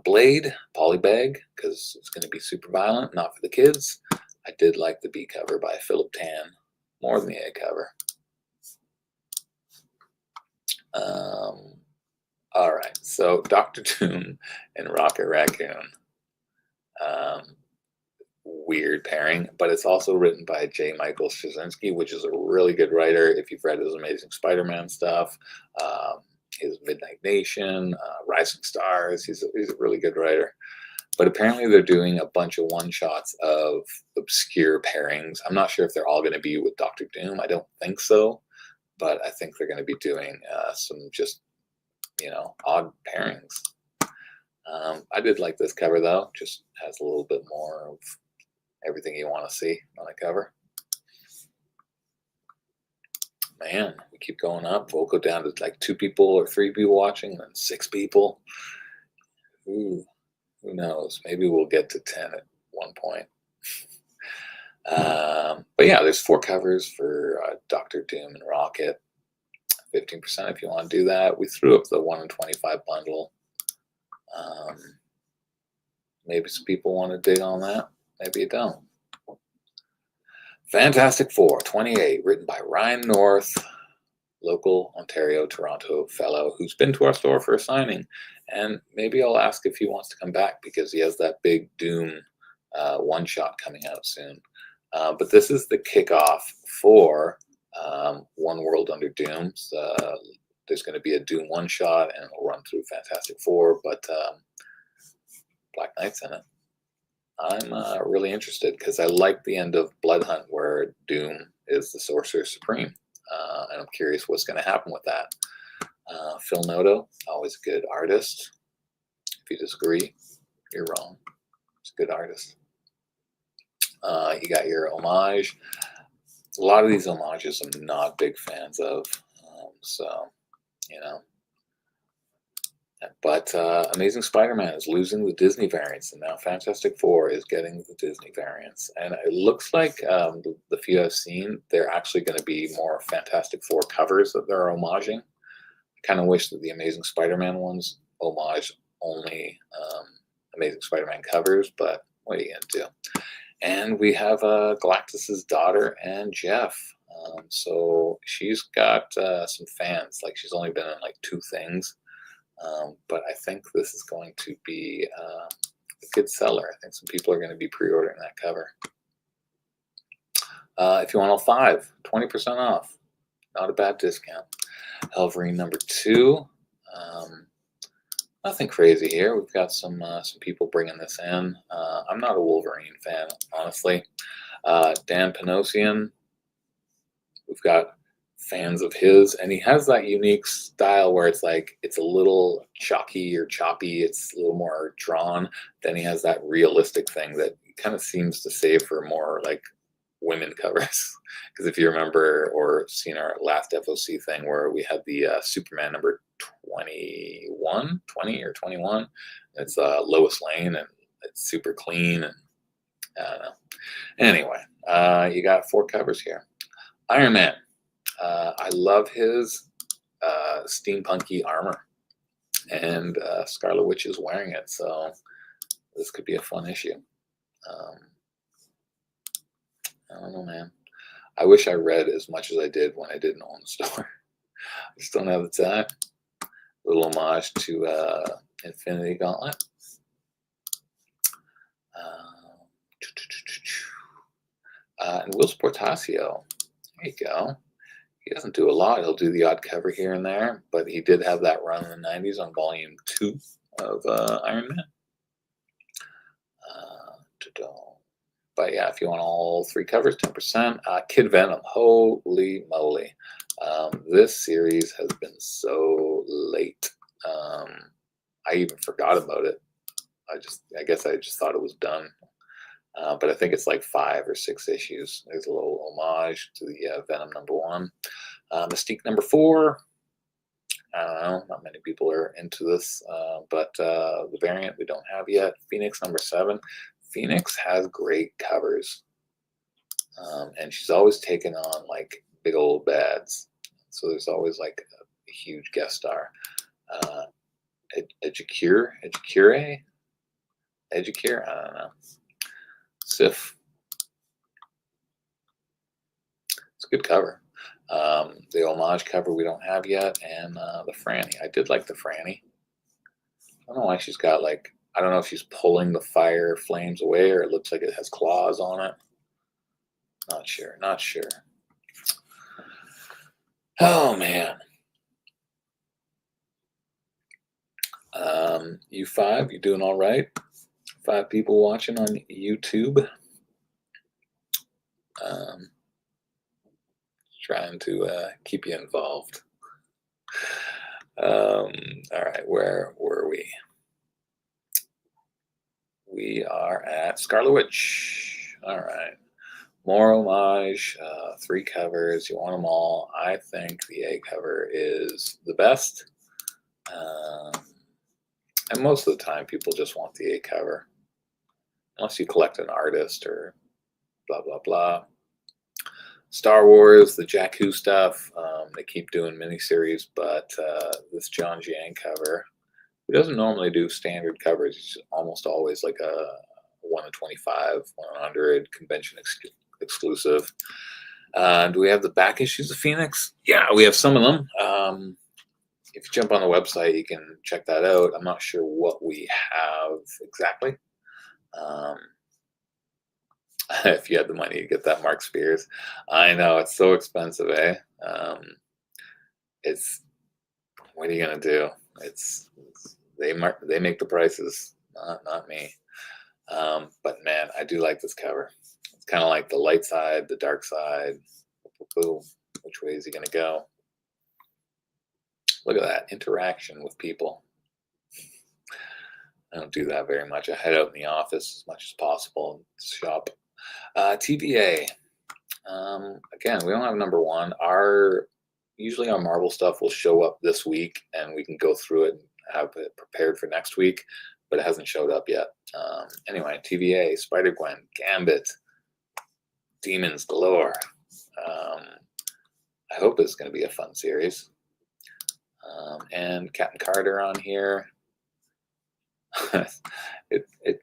Blade, polybag, because it's going to be super violent, not for the kids. I did like the B cover by Philip Tan more than the A cover. All right, so Dr. Doom and Rocket Raccoon. Weird pairing, but it's also written by J. Michael Straczynski, which is a really good writer. If you've read his Amazing Spider-Man stuff, his Midnight Nation, Rising Stars, he's a really good writer. But apparently they're doing a bunch of one-shots of obscure pairings. I'm not sure if they're all going to be with Dr. Doom. I don't think so. but I think they're going to be doing some just, odd pairings. I did like this cover, though. Just has a little bit more of everything you want to see on a cover. Man, we keep going up. We'll go down to like 2 people or 3 people watching, then 6 people. Ooh, who knows? Maybe we'll get to 10 at one point. But yeah, there's 4 covers for Doctor Doom and Rocket. 15% if you want to do that. We threw up the 1 in 25 bundle. Maybe some people want to dig on that. Maybe you don't. Fantastic Four 28, written by Ryan North, local Ontario, Toronto fellow who's been to our store for a signing. And maybe I'll ask if he wants to come back because he has that big Doom one-shot coming out soon. But this is the kickoff for One World Under Doom. There's going to be a Doom one-shot, and it'll run through Fantastic Four, but Black Knight's in it. I'm really interested because I like the end of Blood Hunt where Doom is the Sorcerer Supreme. And I'm curious what's going to happen with that. Phil Noto, always a good artist. If you disagree, you're wrong. He's a good artist. You got your homage. A lot of these homages I'm not big fans of. But Amazing Spider-Man is losing the Disney variants, and now Fantastic Four is getting the Disney variants. And it looks like the few I've seen, they're actually going to be more Fantastic Four covers that they're homaging. I kind of wish that the Amazing Spider-Man ones homage only Amazing Spider-Man covers, but what are you going to do? And we have Galactus's daughter and Jeff. So she's got some fans. Like, she's only been in like 2 things. But I think this is going to be a good seller. I think some people are going to be pre-ordering that cover. If you want all 5, 20% off. Not a bad discount. Wolverine number 2. Nothing crazy here. We've got some people bringing this in. I'm not a Wolverine fan, honestly. Dan Panosian. We've got fans of his, and he has that unique style where it's like it's a little chalky or choppy, it's a little more drawn. Then he has that realistic thing that kind of seems to save for more like women covers. Because if you remember or seen our last FOC thing where we had the Superman number 20 or 21, it's Lois Lane, and it's super clean, and I don't know. Anyway, you got 4 covers here. Iron Man. I love his steampunky armor, and Scarlet Witch is wearing it, so this could be a fun issue. I don't know, man. I wish I read as much as I did when I didn't own the store. I just don't have the time. A little homage to Infinity Gauntlet. And Will Portacio. There you go. He doesn't do a lot. He'll do the odd cover here and there, but he did have that run in the 90s on volume 2 of Iron Man. But yeah, if you want all 3 covers, 10%. Kid Venom, holy moly. This series has been so late. I even forgot about it. I guess I just thought it was done. But I think it's like 5 or 6 issues. There's a little homage to the Venom number 1. Mystique number 4. I don't know. Not many people are into this. But the variant we don't have yet. Phoenix number 7. Phoenix has great covers. And she's always taken on like big old bads. So there's always like a huge guest star. Edgecure? I don't know. Sif. It's a good cover. The homage cover we don't have yet, and the Franny. I did like the Franny. I don't know why she's got like, I don't know if she's pulling the fire flames away or it looks like it has claws on it. Not sure. Oh man. You 5, you doing all right? 5 people watching on YouTube. Trying to keep you involved. All right, where were we? We are at Scarlet Witch. All right. More homage, 3 covers. You want them all. I think the A cover is the best. And most of the time, people just want the A cover. Unless you collect an artist or blah, blah, blah. Star Wars, the Jakku stuff, they keep doing miniseries, but this John Jiang cover, who doesn't normally do standard covers, it's almost always like a 1 in 25, 100 convention exclusive. Do we have the back issues of Phoenix? Yeah, we have some of them. If you jump on the website, you can check that out. I'm not sure what we have exactly. If you had the money to get that Mark Spears. I know, it's so expensive, eh? What are you gonna do? They make the prices, not me. But man, I do like this cover. It's kind of like the light side, the dark side. Boom. Which way is he gonna go? Look at that interaction with people. I don't do that very much. I head out in the office as much as possible and shop. TVA. Again, we don't have number 1. Usually our Marvel stuff will show up this week, and we can go through it and have it prepared for next week, but it hasn't showed up yet. Anyway, TVA, Spider-Gwen, Gambit, Demons Galore. I hope it's going to be a fun series. And Captain Carter on here.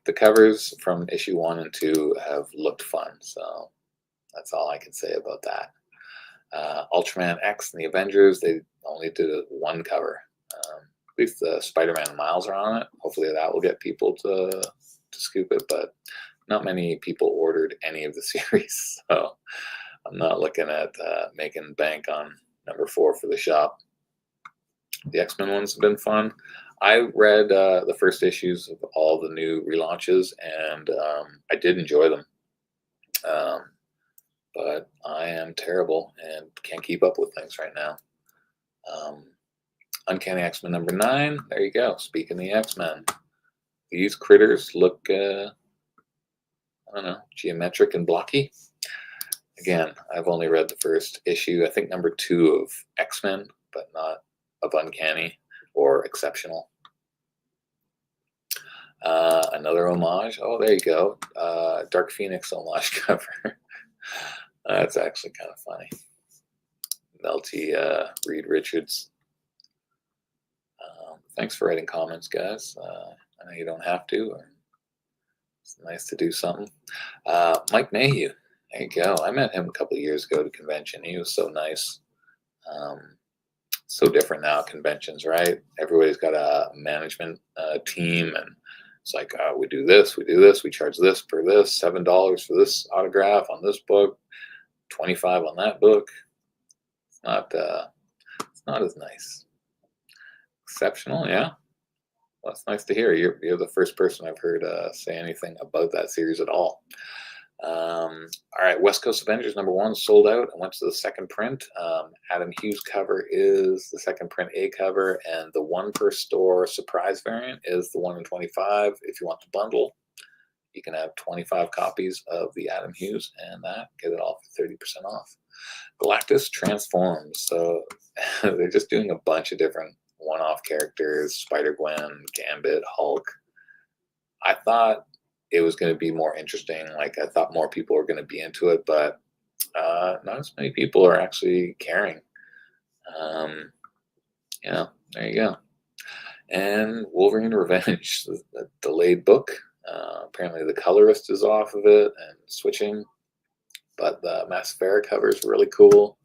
The covers from issue 1 and 2 have looked fun, so that's all I can say about that. Ultraman X and the Avengers, they only did 1 cover. At least the Spider-Man Miles are on it. Hopefully that will get people to scoop it, but not many people ordered any of the series, so I'm not looking at making bank on number 4 for the shop. The X-Men ones have been fun. I read the first issues of all the new relaunches, and I did enjoy them. But I am terrible and can't keep up with things right now. Uncanny X-Men number 9. There you go. Speaking of the X-Men, these critters look, I don't know, geometric and blocky. Again, I've only read the first issue. I think number 2 of X-Men, but not of Uncanny or Exceptional. Another homage. Oh, there you go. Dark Phoenix homage cover. That's actually kind of funny. Melty Reed Richards. Thanks for writing comments, guys. I know you don't have to. It's nice to do something. Mike Mayhew. There you go. I met him a couple of years ago at a convention. He was so nice. So different now at conventions, right? Everybody's got a management team, and it's like, we do this, we charge this for this, $7 for this autograph on this book, $25 on that book. It's not as nice. Exceptional, yeah. Well, that's nice to hear. You're the first person I've heard say anything about that series at all. All right, West Coast Avengers number 1 sold out. I went to the second print. Adam Hughes cover is the second print A cover, and the 1 per store surprise variant is the 1 in 25. If you want the bundle, you can have 25 copies of the Adam Hughes, and get it all for 30% off. Galactus Transforms. So they're just doing a bunch of different one-off characters: Spider-Gwen, Gambit, Hulk. I thought it was going to be more interesting. Like, I thought more people were going to be into it, but not as many people are actually caring. There you go. And Wolverine Revenge, the delayed book. Apparently the colorist is off of it and switching, but the Massafera cover is really cool.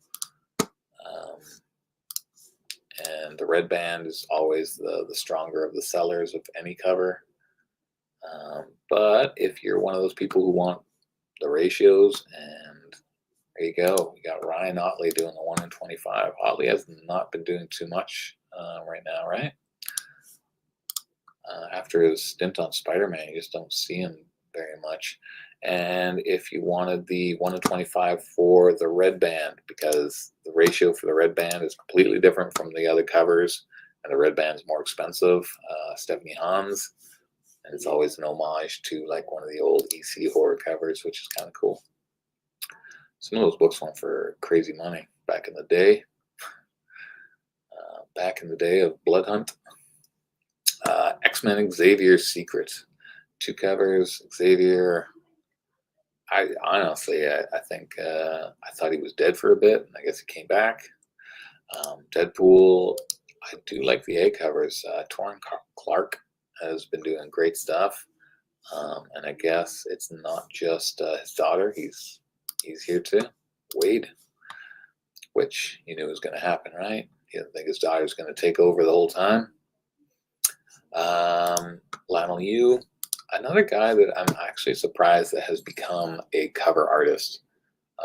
And the red band is always the stronger of the sellers of any cover. But if you're one of those people who want the ratios, and there you go. We got Ryan Otley doing the 1 in 25. Otley has not been doing too much right now, right? After his stint on Spider-Man, you just don't see him very much. And if you wanted the 1 in 25 for the red band, because the ratio for the red band is completely different from the other covers, and the red band is more expensive, Stephanie Hans, and it's always an homage to like one of the old EC horror covers, which is kind of cool. Some of those books went for crazy money back in the day. Back in the day of Blood Hunt. X-Men Xavier's Secret. 2 covers. Xavier. I honestly, I think I thought he was dead for a bit, and I guess he came back. Deadpool. I do like the A covers. Torrin Clark has been doing great stuff, and I guess it's not just his daughter. He's here too. Wade, which you knew was going to happen, right? You didn't think his daughter was going to take over the whole time. Lionel Yu, another guy that I'm actually surprised that has become a cover artist.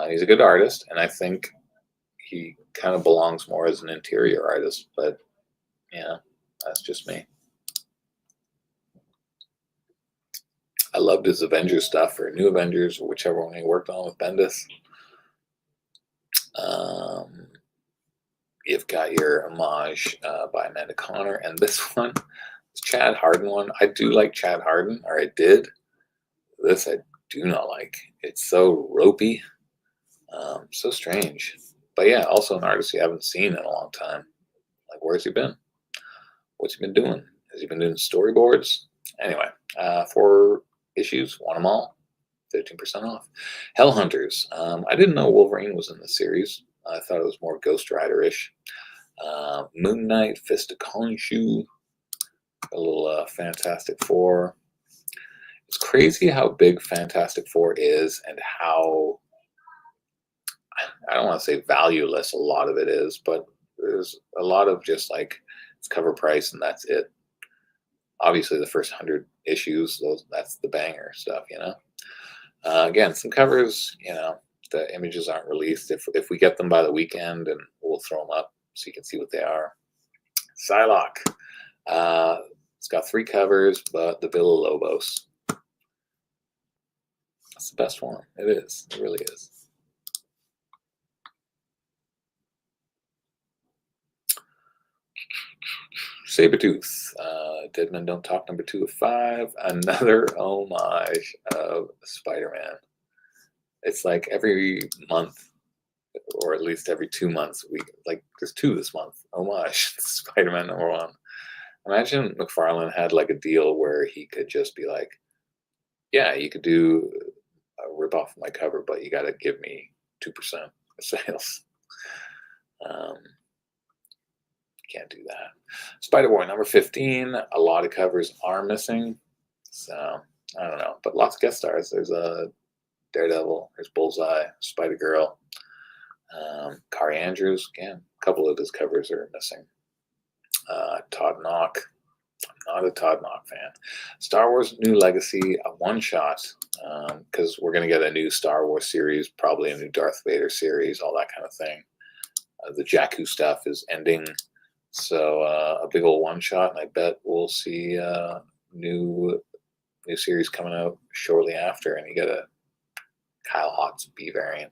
He's a good artist, and I think he kind of belongs more as an interior artist, but yeah, that's just me. I loved his Avengers stuff, or New Avengers, or whichever one he worked on with Bendis. You've got your homage by Amanda Connor, and this one, this Chad Harden one. I do like Chad Harden, or I did. This I do not like. It's so ropey, so strange. But yeah, also an artist you haven't seen in a long time. Like, where's he been? What's he been doing? Has he been doing storyboards? Anyway, 4 issues, want them all. 15% off. Hellhunters. I didn't know Wolverine was in the series. I thought it was more Ghost Rider-ish. Moon Knight, Fist of Khonshu. A little Fantastic Four. It's crazy how big Fantastic Four is, and how, I don't want to say valueless a lot of it is, but there's a lot of just like, it's cover price and that's it. Obviously the first 100 issues, that's the banger stuff, you know. Again, some covers, you know, the images aren't released. If we get them by the weekend, and we'll throw them up so you can see what they are. Psylocke. It's got 3 covers, but the Villa Lobos. That's the best one. It is. It really is. Sabretooth. Dead Men Don't Talk #2 of 5. Another homage of Spider-Man. It's like every month, or at least every 2 months, there's 2 this month. Homage to Spider-Man #1. Imagine McFarlane had like a deal where he could just be like, yeah, you could do a rip off my cover, but you got to give me 2% of sales. Can't do that. Spider-Boy #15. A lot of covers are missing, so I don't know, but lots of guest stars. There's a Daredevil, there's Bullseye, Spider-Girl, Kari Andrews. Again, a couple of his covers are missing. Todd Knock. I'm not a Todd Knock fan. Star Wars New Legacy, a one-shot, because we're going to get a new Star Wars series, probably a new Darth Vader series, all that kind of thing. The Jakku stuff is ending, so a big old one-shot, and I bet we'll see new series coming out shortly after, and you get a Kyle Hotz B variant.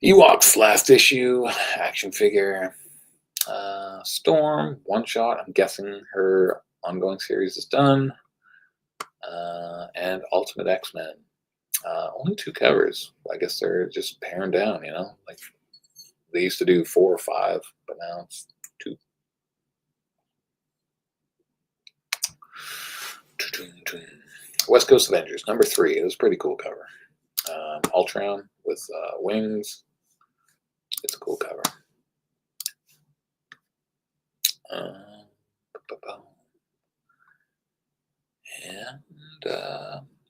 Ewoks last issue, action figure. Storm, one shot. I'm guessing her ongoing series is done. And Ultimate X-Men. Only 2 covers. I guess they're just paring down, you know? Like, they used to do 4 or 5, but now it's 2. West Coast Avengers, #3. It was a pretty cool cover. Ultron with wings. It's a cool cover. And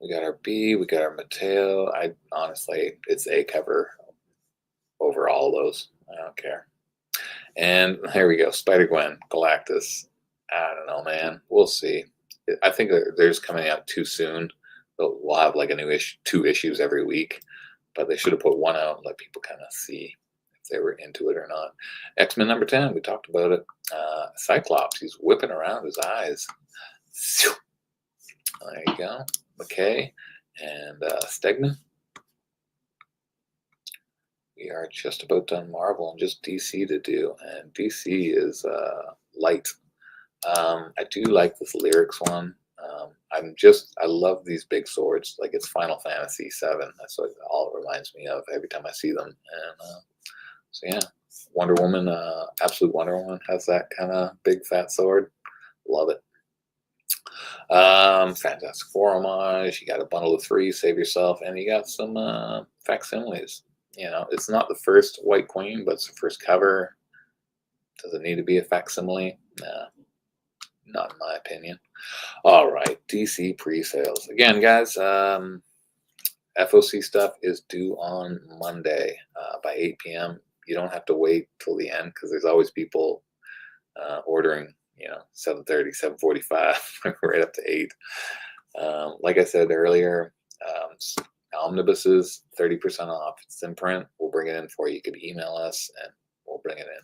we got our B, we got our Mateo. I honestly, it's A cover over all those. I don't care. And here we go, Spider-Gwen, Galactus. I don't know, man. We'll see. I think they're just coming out too soon. We'll have like a new 2 issues every week, but they should have put 1 out and let people kind of see if they were into it or not. X-Men #10, we talked about it. Cyclops, he's whipping around his eyes. There you go. McKay. and Stegman. We are just about done Marvel and just DC to do, and DC is light. I do like this lyrics one. I love these big swords. Like, it's Final Fantasy VII. That's what all it reminds me of every time I see them. And so yeah, Wonder Woman, Absolute Wonder Woman has that kind of big fat sword. Love it. Fantastic Four homage. You got a bundle of 3, save yourself, and you got some facsimiles. It's not the first White Queen, but it's the first cover. Does it need to be a facsimile? Nah, not in my opinion. All right, DC pre-sales. Again, guys, FOC stuff is due on Monday by 8 p.m. You don't have to wait till the end, because there's always people ordering, 7:30, 7:45, right up to 8. Like I said earlier, omnibuses, 30% off. It's in print. We'll bring it in for you. You could email us and we'll bring it in.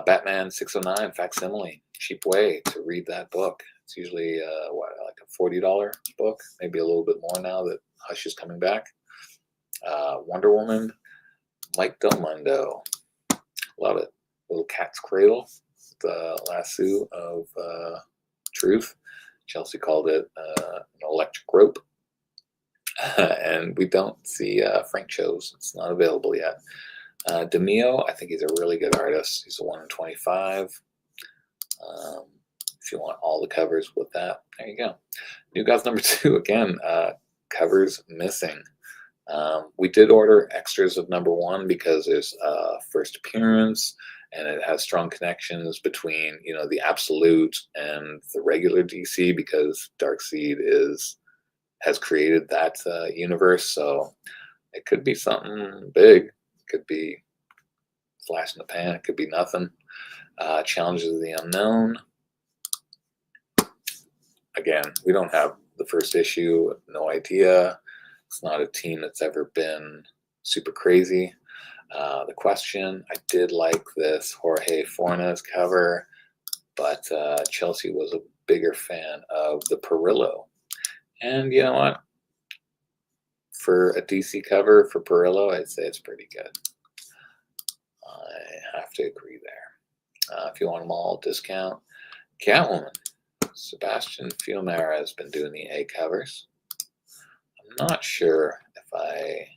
Batman 609 facsimile, cheap way to read that book. It's usually like a $40 book, maybe a little bit more now that Hush is coming back. Wonder Woman, Mike Del Mundo, love it. Little Cat's Cradle, the lasso of truth. Chelsea called it an electric rope. And we don't see Frank Cho's. It's not available yet. DeMio, I think he's a really good artist. He's a 1 in 25. If you want all the covers with that, there you go. New Gods number 2, again, covers missing. We did order extras of number 1 because there's first appearance, and it has strong connections between, the Absolute and the regular DC, because Darkseid has created that universe. So it could be something big. It could be flash in the pan. It could be nothing. Challenges of the Unknown. Again, we don't have the first issue. No idea. It's not a team that's ever been super crazy. The Question. I did like this Jorge Fornes cover, but Chelsea was a bigger fan of the Perillo. And you know what? For a DC cover for Perillo, I'd say it's pretty good. I have to agree there. If you want them all, discount. Catwoman. Sebastian Fiumara has been doing the A covers. I'm not sure if I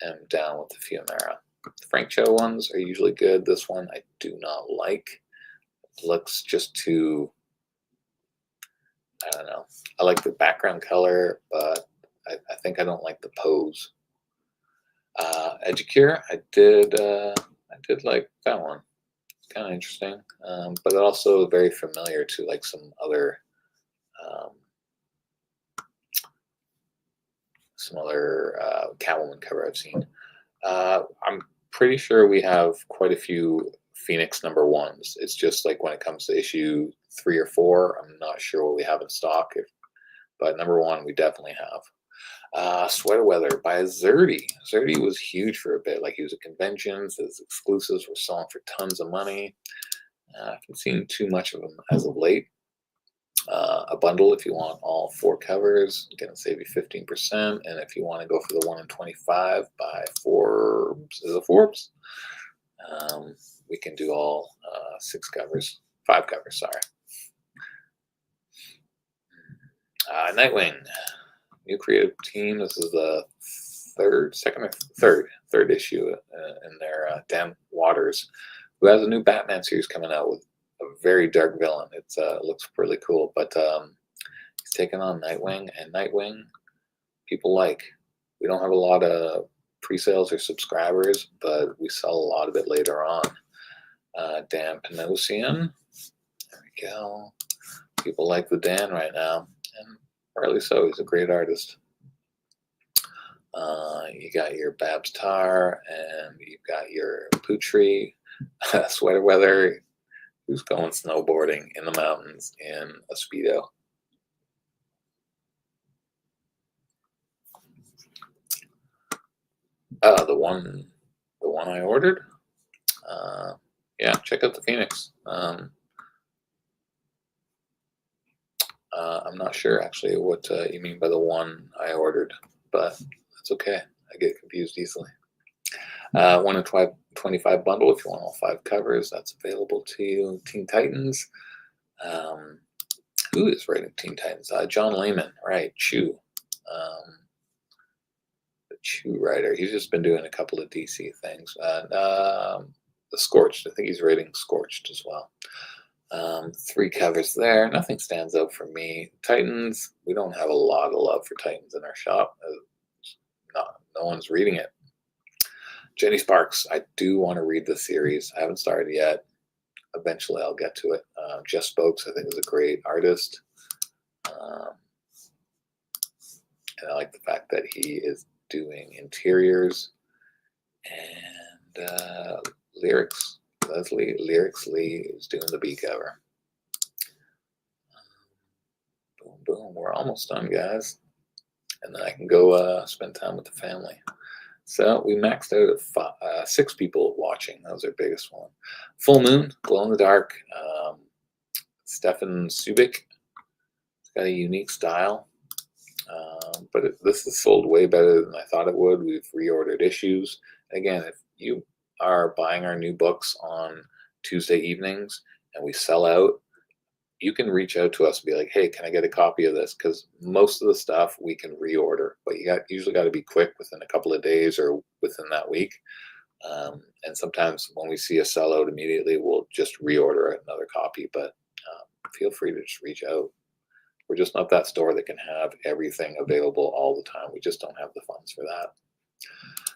am down with the Fiumara. The Frank Cho ones are usually good. This one I do not like. It looks just too, I don't know. I like the background color, but I think I don't like the pose. Educure, I did like that one. It's kind of interesting, but also very familiar to like some other Catwoman cover I've seen. I'm pretty sure we have quite a few Phoenix number 1s. It's just like when it comes to issue 3 or 4, I'm not sure what we have in stock. But number 1, we definitely have. Sweater Weather by Zerdy. Zerdy was huge for a bit. Like, he was at conventions. His exclusives were selling for tons of money. I haven't seen too much of them as of late. A bundle if you want all 4 covers, going to save you 15%. And if you want to go for the 1 in 25 by Forbes, is it Forbes? We can do all 5 covers, sorry. Nightwing, new creative team. This is the third issue in their Dan Waters, who has a new Batman series coming out with a very dark villain. It looks really cool, but he's taking on Nightwing, and Nightwing people like. We don't have a lot of pre-sales or subscribers, but we sell a lot of it later on. Dan Panosian, there we go. People like the Dan right now, and rightly so. He's a great artist. You got your Babs Tar, and you've got your Putri, Sweater Weather, who's going snowboarding in the mountains in a Speedo. The one I ordered. Yeah, check out the Phoenix. I'm not sure actually what you mean by the one I ordered, but that's okay. I get confused easily. 1 in 25 bundle if you want all 5 covers. That's available to you. Teen Titans. Who is writing Teen Titans? John Layman, right? Chew. The Chew writer. He's just been doing a couple of DC things. The Scorched. I think he's writing Scorched as well. 3 covers there. Nothing stands out for me. Titans. We don't have a lot of love for Titans in our shop. No one's reading it. Jenny Sparks. I do want to read the series. I haven't started yet. Eventually, I'll get to it. Jess Spokes, I think, is a great artist. And I like the fact that he is doing interiors and lyrics. Lyrics Lee is doing the B cover. Boom, boom. We're almost done, guys. And then I can go spend time with the family. So we maxed out at 6 people watching. That was our biggest one. Full Moon, Glow in the Dark. Stefan Subic. It's got a unique style. But this is sold way better than I thought it would. We've reordered issues. Again, if you are buying our new books on Tuesday evenings and we sell out, you can reach out to us and be like, hey, can I get a copy of this? Because most of the stuff we can reorder, but you usually got to be quick within a couple of days or within that week. And sometimes when we see a sellout immediately, we'll just reorder another copy. But feel free to just reach out. We're just not that store that can have everything available all the time. We just don't have the funds for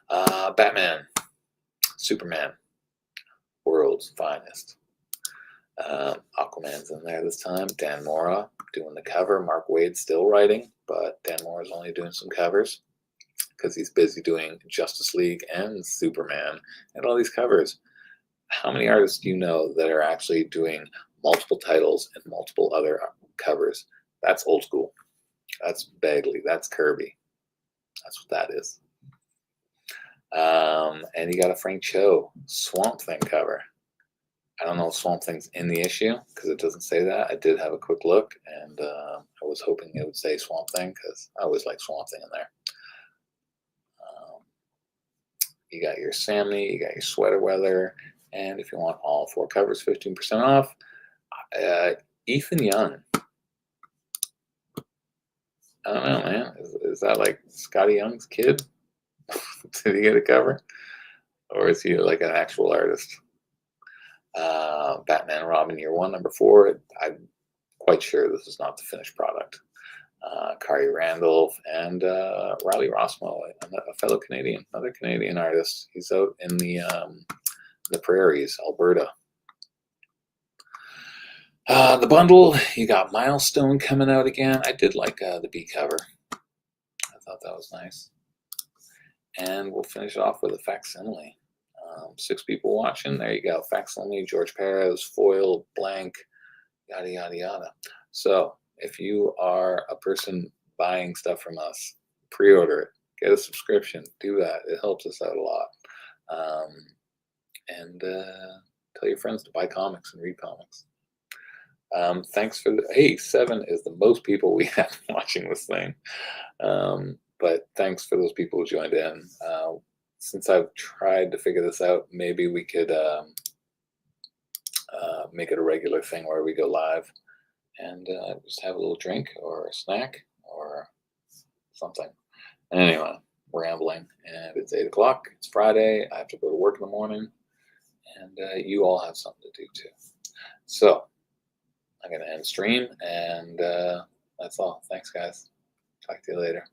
that. Batman, Superman, World's Finest. Aquaman's in there this time. Dan Mora doing the cover. Mark Wade's still writing, but Dan Mora's only doing some covers because he's busy doing Justice League and Superman and all these covers. How many artists do you know that are actually doing multiple titles and multiple other covers? That's old school. That's Bagley. That's Kirby. That's what that is. And you got a Frank Cho Swamp Thing cover. I don't know if Swamp Thing's in the issue because it doesn't say that. I did have a quick look, and I was hoping it would say Swamp Thing because I always like Swamp Thing in there. You got your Samney, you got your Sweater Weather, and if you want all 4 covers, 15% off. Ethan Young. I don't know, man. Is that like Scotty Young's kid? Did he get a cover? Or is he like an actual artist? Batman and Robin Year 1, number 4. I'm quite sure this is not the finished product. Kari Randolph and Riley Rossmo, a fellow Canadian, another Canadian artist. He's out in the prairies, Alberta. The bundle, you got Milestone coming out again. I did like the B cover. I thought that was nice. And we'll finish it off with a facsimile. 6 people watching. There you go. Facsimile, George Perez, foil, blank, yada, yada, yada. So if you are a person buying stuff from us, pre-order it. Get a subscription. Do that. It helps us out a lot. And tell your friends to buy comics and read comics. Thanks for hey, 7 is the most people we have watching this thing. But thanks for those people who joined in. Since I've tried to figure this out, maybe we could make it a regular thing where we go live and just have a little drink or a snack or something. Anyway, we're rambling, and it's 8 o'clock. It's Friday. I have to go to work in the morning, and you all have something to do too. So I'm going to end stream, and that's all. Thanks, guys. Talk to you later.